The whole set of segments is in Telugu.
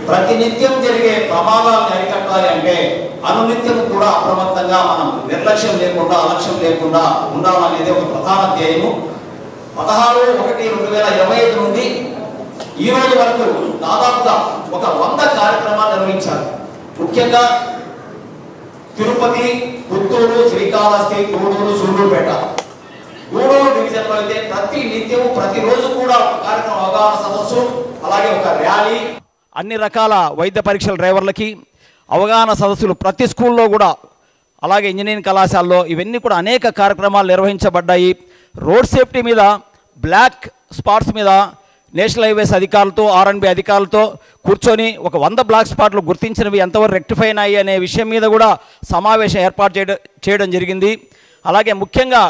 ప్రతినిత్యం జరిగే ప్రమాదాలను అరికట్టాలి అంటే అనునిత్యం కూడా అప్రమత్తంగా మనం నిర్లక్ష్యం లేకుండా అలక్ష్యం లేకుండా ఉండాలనేది ఒక ప్రధాన ధ్యేయము. 16/1/2025 నుండి ఈ రోజు వరకు దాదాపుగా ఒక 100 కార్యక్రమాలు నిర్వహించారు. ముఖ్యంగా తిరుపతి, పుత్తూరు, శ్రీకాళహస్తి, గూడూరు, సూళ్ళూరుపేట, గూడూరు డివిజన్లో అయితే ప్రతి నిత్యం ప్రతిరోజు కూడా ఒక కార్యక్రమం, అవగాహన సదస్సు, అలాగే ఒక ర్యాలీ, అన్ని రకాల వైద్య పరీక్షల డ్రైవర్లకి అవగాహన సదస్సులు ప్రతి స్కూల్లో కూడా, అలాగే ఇంజనీరింగ్ కళాశాలలో ఇవన్నీ కూడా అనేక కార్యక్రమాలు నిర్వహించబడ్డాయి. రోడ్ సేఫ్టీ మీద, బ్లాక్ స్పాట్స్ మీద నేషనల్ హైవేస్ అధికారులతో, ఆర్ఎన్బి అధికారులతో కూర్చొని ఒక 100 బ్లాక్ స్పాట్లు గుర్తించినవి ఎంతవరకు రెక్టిఫై అయినాయి అనే విషయం మీద కూడా సమావేశం ఏర్పాటు చేయడం జరిగింది. అలాగే ముఖ్యంగా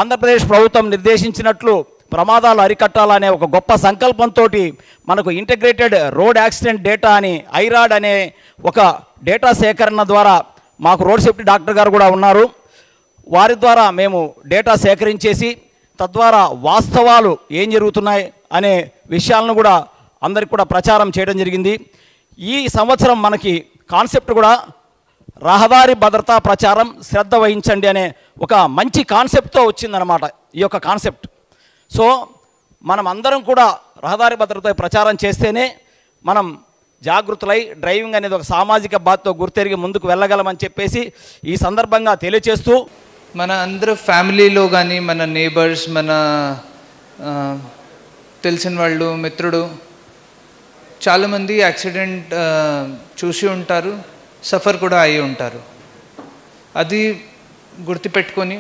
ఆంధ్రప్రదేశ్ ప్రభుత్వం నిర్దేశించినట్లు ప్రమాదాలు అరికట్టాలనే ఒక గొప్ప సంకల్పంతో మనకు ఇంటిగ్రేటెడ్ రోడ్ యాక్సిడెంట్ డేటా అని ఐరాడ్ అనే ఒక డేటా సేకరణ ద్వారా మాకు రోడ్ సేఫ్టీ డాక్టర్ గారు కూడా ఉన్నారు. వారి ద్వారా మేము డేటా సేకరించేసి తద్వారా వాస్తవాలు ఏం జరుగుతున్నాయి అనే విషయాలను కూడా అందరికి కూడా ప్రచారం చేయడం జరిగింది. ఈ సంవత్సరం మనకి కాన్సెప్ట్ కూడా రహదారి భద్రతా ప్రచారం శ్రద్ధ వహించండి అనే ఒక మంచి కాన్సెప్ట్తో వచ్చిందనమాట ఈ యొక్క కాన్సెప్ట్. సో మనం అందరం కూడా రహదారి భద్రత ప్రచారం చేస్తేనే మనం జాగృతులై డ్రైవింగ్ అనేది ఒక సామాజిక బాధ్యతతో గుర్తెరిగి ముందుకు వెళ్ళగలమని చెప్పేసి ఈ సందర్భంగా తెలియచేస్తూ, మన అందరూ ఫ్యామిలీలో కానీ, మన నేబర్స్, మన తెలిసిన వాళ్ళు, మిత్రుడు చాలామంది యాక్సిడెంట్ చూసి ఉంటారు, సఫర్ కూడా అయి ఉంటారు. అది గుర్తుపెట్టుకొని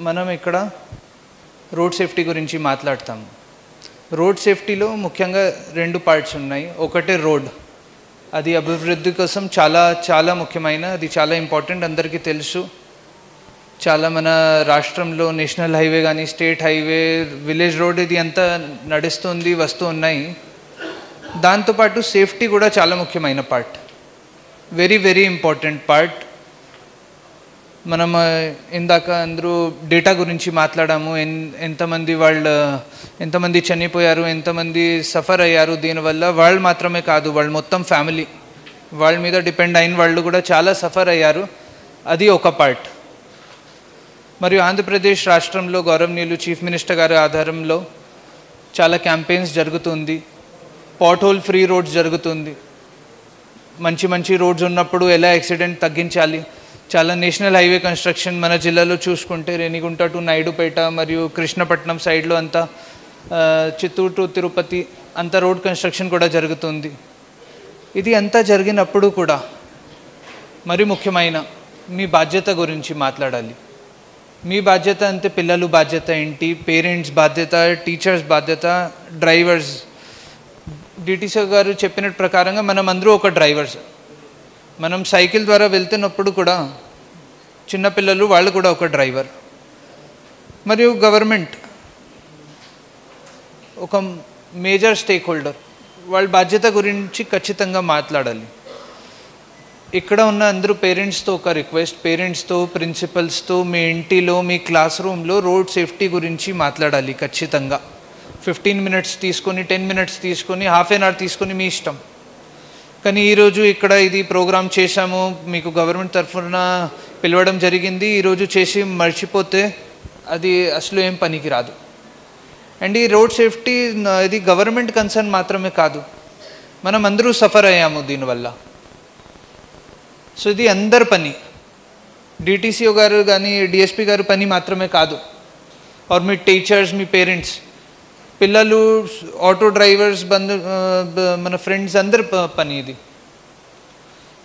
మనం ఇక్కడ రోడ్ సేఫ్టీ గురించి మాట్లాడతాము. రోడ్ సేఫ్టీలో ముఖ్యంగా 2 పార్ట్స్ ఉన్నాయి. ఒకటి రోడ్, అది అభివృద్ధి కోసం చాలా చాలా ముఖ్యమైన, అది చాలా ఇంపార్టెంట్, అందరికీ తెలుసు. చాలా మన రాష్ట్రంలో నేషనల్ హైవే కానీ, స్టేట్ హైవే, విలేజ్ రోడ్ ఇది అంతా నడుస్తుంది, వస్తూ ఉన్నాయి. దాంతోపాటు సేఫ్టీ కూడా చాలా ముఖ్యమైన part, very very important part. మనం ఇందాక అందరూ డేటా గురించి మాట్లాడాము. ఎంతమంది చనిపోయారు, ఎంతమంది సఫర్ అయ్యారు దీనివల్ల. వాళ్ళు మాత్రమే కాదు, వాళ్ళు మొత్తం ఫ్యామిలీ, వాళ్ళ మీద డిపెండ్ అయిన వాళ్ళు కూడా చాలా సఫర్ అయ్యారు. అది ఒక పార్ట్. మరియు ఆంధ్రప్రదేశ్ రాష్ట్రంలో గౌరవనీయులు చీఫ్ మినిస్టర్ గారి ఆధారంలో చాలా క్యాంపెయిన్స్ జరుగుతుంది. పాట్ హోల్ ఫ్రీ రోడ్స్ జరుగుతుంది. మంచి మంచి రోడ్స్ ఉన్నప్పుడు ఎలా యాక్సిడెంట్ తగ్గించాలి. చాలా నేషనల్ హైవే కన్స్ట్రక్షన్ మన జిల్లాలో చూసుకుంటే రేణిగుంట టు నాయుడుపేట మరియు కృష్ణపట్నం సైడ్లో అంతా, చిత్తూరు టు తిరుపతి అంత రోడ్ కన్స్ట్రక్షన్ కూడా జరుగుతుంది. ఇది అంతా జరిగినప్పుడు కూడా మరి ముఖ్యమైన మీ బాధ్యత గురించి మాట్లాడాలి. మీ బాధ్యత అంటే పిల్లలు బాధ్యత ఏంటి, పేరెంట్స్ బాధ్యత, టీచర్స్ బాధ్యత, డ్రైవర్స్. డిటిసి గారు చెప్పిన ప్రకారంగా మనం అందరూ ఒక డ్రైవర్స్. మనం సైకిల్ ద్వారా వెళ్తున్నప్పుడు కూడా చిన్నపిల్లలు వాళ్ళు కూడా ఒక డ్రైవర్. మరియు గవర్నమెంట్ ఒక మేజర్ స్టేక్ హోల్డర్, వాళ్ళ బాధ్యత గురించి ఖచ్చితంగా మాట్లాడాలి. ఇక్కడ ఉన్న అందరూ పేరెంట్స్తో ఒక రిక్వెస్ట్, పేరెంట్స్తో, ప్రిన్సిపల్స్తో మీ ఇంటిలో, మీ క్లాస్ రూమ్లో రోడ్ సేఫ్టీ గురించి మాట్లాడాలి ఖచ్చితంగా. 15 మినిట్స్ తీసుకొని, 10 మినిట్స్ తీసుకొని, హాఫ్ అన్ అవర్ తీసుకొని మీ ఇష్టం. కానీ ఈరోజు ఇక్కడ ఇది ప్రోగ్రామ్ చేశాము, మీకు గవర్నమెంట్ తరఫున పిలవడం జరిగింది, ఈరోజు చేసి మర్చిపోతే అది అసలు ఏం పనికి రాదు. అండ్ ఈ రోడ్ సేఫ్టీ ఇది గవర్నమెంట్ కన్సర్న్ మాత్రమే కాదు, మనం అందరూ సఫర్ అయ్యాము దీనివల్ల. సో ఇది అందరి పని, డిటిసిఓ గారు కానీ డిఎస్పి గారు పని మాత్రమే కాదు. ఆర్ మీ టీచర్స్, మీ పేరెంట్స్, పిల్లలు, ఆటో డ్రైవర్స్, మన ఫ్రెండ్స్ అందరి పని ఇది.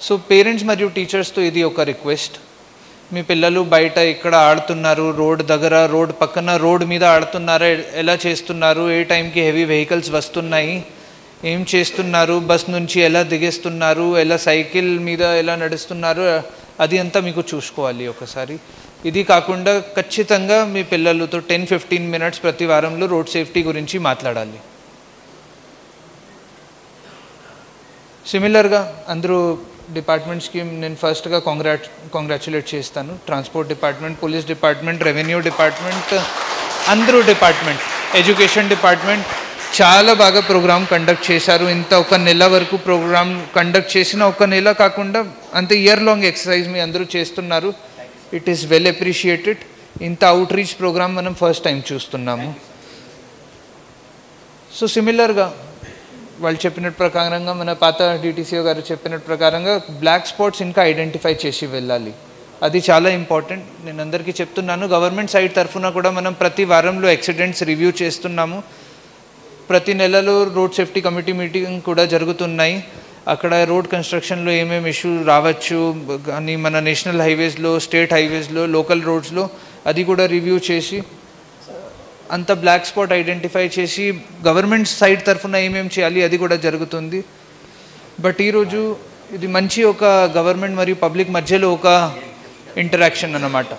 సో పేరెంట్స్ మరియు టీచర్స్తో ఇది ఒక రిక్వెస్ట్. మీ పిల్లలు బయట ఇక్కడ ఆడుతున్నారు, రోడ్ దగ్గర, రోడ్ పక్కన, రోడ్ మీద ఆడుతున్నారా, ఎలా చేస్తున్నారు, ఏ టైంకి హెవీ వెహికల్స్ వస్తున్నాయి, ఏం చేస్తున్నారు, బస్ నుంచి ఎలా దిగేస్తున్నారు, ఎలా సైకిల్ మీద ఎలా నడుస్తున్నారు, అది అంతా మీకు చూసుకోవాలి ఒకసారి. ఇది కాకుండా ఖచ్చితంగా మీ పిల్లలతో 10-15 మినిట్స్ ప్రతి వారంలో రోడ్ సేఫ్టీ గురించి మాట్లాడాలి. సిమిలర్గా అందరూ డిపార్ట్మెంట్స్కి నేను ఫస్ట్గా కాంగ్రాచులేట్ చేస్తాను. Transport department, police department, revenue department, అందరూ డిపార్ట్మెంట్, ఎడ్యుకేషన్ డిపార్ట్మెంట్ చాలా బాగా ప్రోగ్రామ్ కండక్ట్ చేశారు. ఇంత ఒక నెల వరకు ప్రోగ్రామ్ కండక్ట్ చేసిన, ఒక నెల కాకుండా అంత ఇయర్ లాంగ్ ఎక్సర్సైజ్ మీ అందరూ చేస్తున్నారు. It is well appreciated. ఇంత అవుట్ రీచ్ ప్రోగ్రామ్ మనం ఫస్ట్ టైం చూస్తున్నాము. సో సిమిలర్గా వాళ్ళు చెప్పినట్టు ప్రకారంగా, మన పాత డిటీసీఓ గారు చెప్పినట్టు ప్రకారంగా బ్లాక్ స్పాట్స్ ఇంకా ఐడెంటిఫై చేసి వెళ్ళాలి. అది చాలా ఇంపార్టెంట్. నేను అందరికీ చెప్తున్నాను, గవర్నమెంట్ సైడ్ తరఫున కూడా మనం ప్రతి వారంలో యాక్సిడెంట్స్ రివ్యూ చేస్తున్నాము. ప్రతి నెలలో రోడ్ సేఫ్టీ కమిటీ మీటింగ్ కూడా జరుగుతున్నాయి. అక్కడ రోడ్ కన్స్ట్రక్షన్లో ఏమేమి ఇష్యూ రావచ్చు అని మన నేషనల్ హైవేస్లో, స్టేట్ హైవేస్లో, లోకల్ రోడ్స్లో అది కూడా రివ్యూ చేసి అంత బ్లాక్ స్పాట్ ఐడెంటిఫై చేసి గవర్నమెంట్ సైడ్ తరఫున ఏమేమి చేయాలి అది కూడా జరుగుతుంది. బట్ ఈరోజు ఇది మంచి ఒక గవర్నమెంట్ మరియు పబ్లిక్ మధ్యలో ఒక ఇంటరాక్షన్ అన్నమాట.